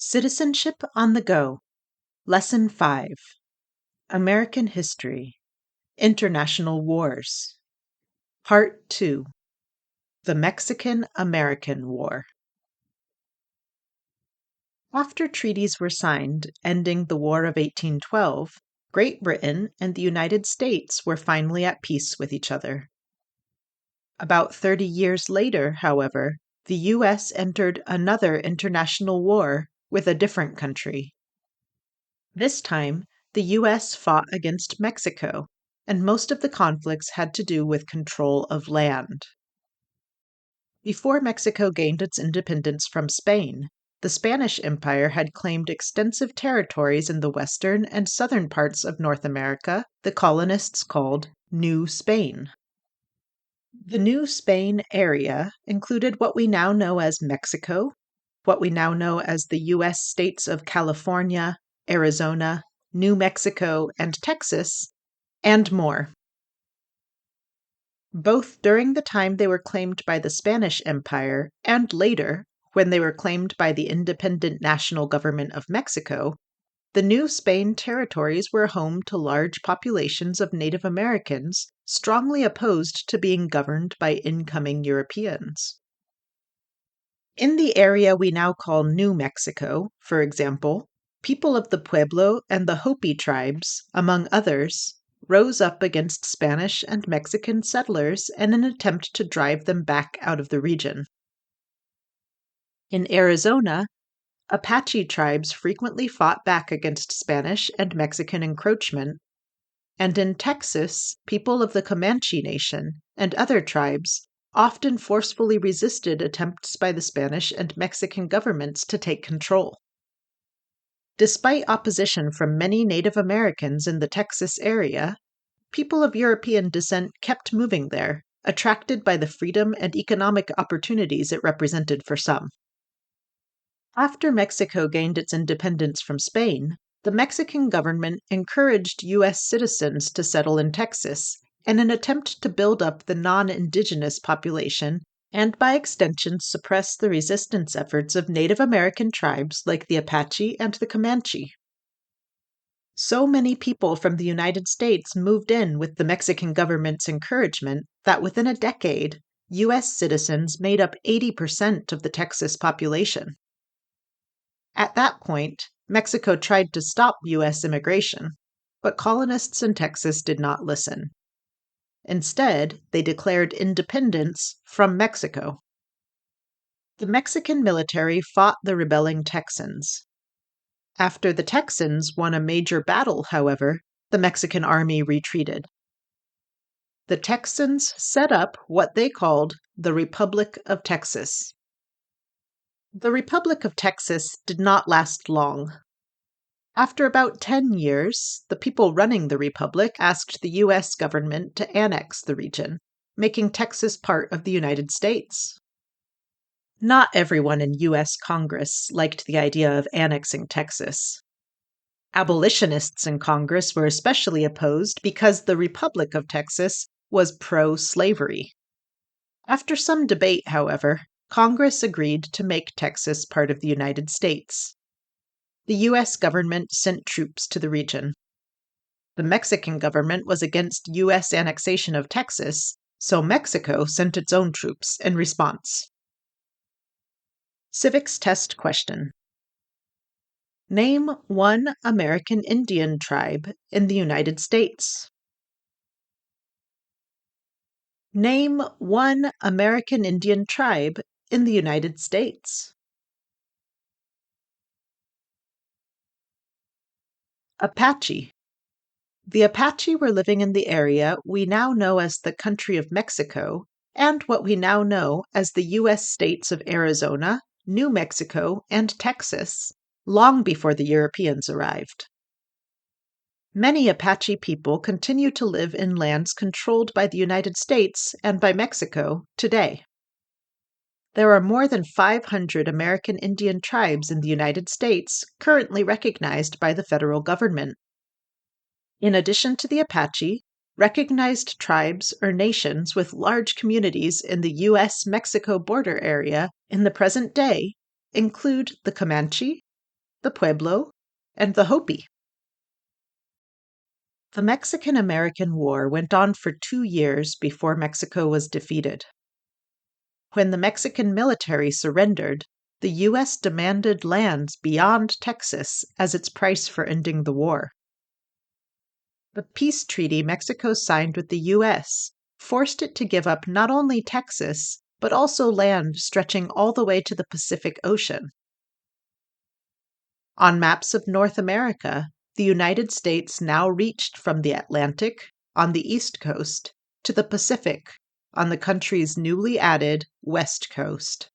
Citizenship on the Go, Lesson 5, American History, International Wars, Part 2, The Mexican-American War. After treaties were signed ending the War of 1812, Great Britain and the United States were finally at peace with each other. About 30 years later, however, the U.S. entered another international war with a different country. This time, the U.S. fought against Mexico, and most of the conflicts had to do with control of land. Before Mexico gained its independence from Spain, the Spanish Empire had claimed extensive territories in the western and southern parts of North America the colonists called New Spain. The New Spain area included what we now know as Mexico, what we now know as the U.S. states of California, Arizona, New Mexico, and Texas, and more. Both during the time they were claimed by the Spanish Empire and later, when they were claimed by the independent national government of Mexico, the New Spain territories were home to large populations of Native Americans strongly opposed to being governed by incoming Europeans. In the area we now call New Mexico, for example, people of the Pueblo and the Hopi tribes, among others, rose up against Spanish and Mexican settlers in an attempt to drive them back out of the region. In Arizona, Apache tribes frequently fought back against Spanish and Mexican encroachment, and in Texas, people of the Comanche Nation and other tribes often forcefully resisted attempts by the Spanish and Mexican governments to take control. Despite opposition from many Native Americans in the Texas area, people of European descent kept moving there, attracted by the freedom and economic opportunities it represented for some. After Mexico gained its independence from Spain, the Mexican government encouraged U.S. citizens to settle in Texas in an attempt to build up the non-indigenous population and by extension suppress the resistance efforts of Native American tribes like the Apache and the Comanche. So many people from the United States moved in with the Mexican government's encouragement that within a decade, U.S. citizens made up 80% of the Texas population. At that point, Mexico tried to stop U.S. immigration, but colonists in Texas did not listen. Instead, they declared independence from Mexico. The Mexican military fought the rebelling Texans. After the Texans won a major battle, however, the Mexican army retreated. The Texans set up what they called the Republic of Texas. The Republic of Texas did not last long. After about 10 years, the people running the Republic asked the U.S. government to annex the region, making Texas part of the United States. Not everyone in U.S. Congress liked the idea of annexing Texas. Abolitionists in Congress were especially opposed because the Republic of Texas was pro-slavery. After some debate, however, Congress agreed to make Texas part of the United States. The U.S. government sent troops to the region. The Mexican government was against U.S. annexation of Texas, so Mexico sent its own troops in response. Civics test question. Name one American Indian tribe in the United States. Name one American Indian tribe in the United States. Apache. The Apache were living in the area we now know as the country of Mexico and what we now know as the U.S. states of Arizona, New Mexico, and Texas, long before the Europeans arrived. Many Apache people continue to live in lands controlled by the United States and by Mexico today. There are more than 500 American Indian tribes in the United States currently recognized by the federal government. In addition to the Apache, recognized tribes or nations with large communities in the U.S.-Mexico border area in the present day include the Comanche, the Pueblo, and the Hopi. The Mexican-American War went on for 2 years before Mexico was defeated. When the Mexican military surrendered, the U.S. demanded lands beyond Texas as its price for ending the war. The peace treaty Mexico signed with the U.S. forced it to give up not only Texas, but also land stretching all the way to the Pacific Ocean. On maps of North America, the United States now reached from the Atlantic, on the east coast, to the Pacific, on the country's newly added west coast.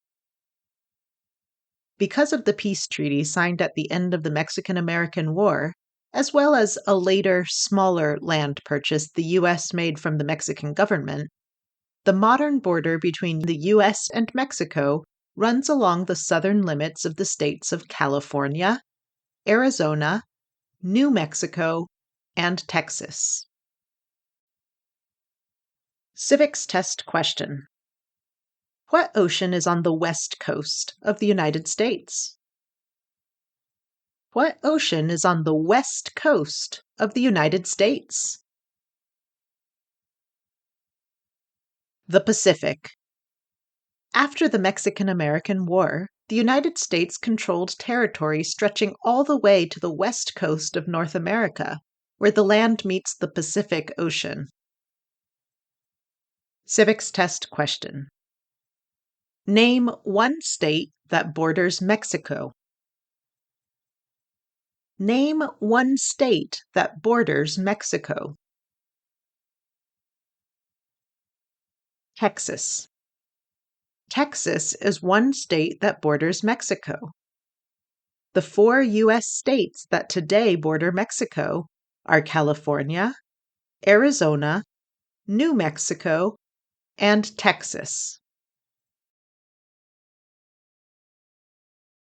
Because of the peace treaty signed at the end of the Mexican-American War, as well as a later, smaller land purchase the U.S. made from the Mexican government, the modern border between the U.S. and Mexico runs along the southern limits of the states of California, Arizona, New Mexico, and Texas. Civics test question. What ocean is on the west coast of the United States? What ocean is on the west coast of the United States? The Pacific. After the Mexican-American War, the United States controlled territory stretching all the way to the west coast of North America, where the land meets the Pacific Ocean. Civics test question. Name one state that borders Mexico. Name one state that borders Mexico. Texas. Texas is one state that borders Mexico. The 4 U.S. states that today border Mexico are California, Arizona, New Mexico, and Texas.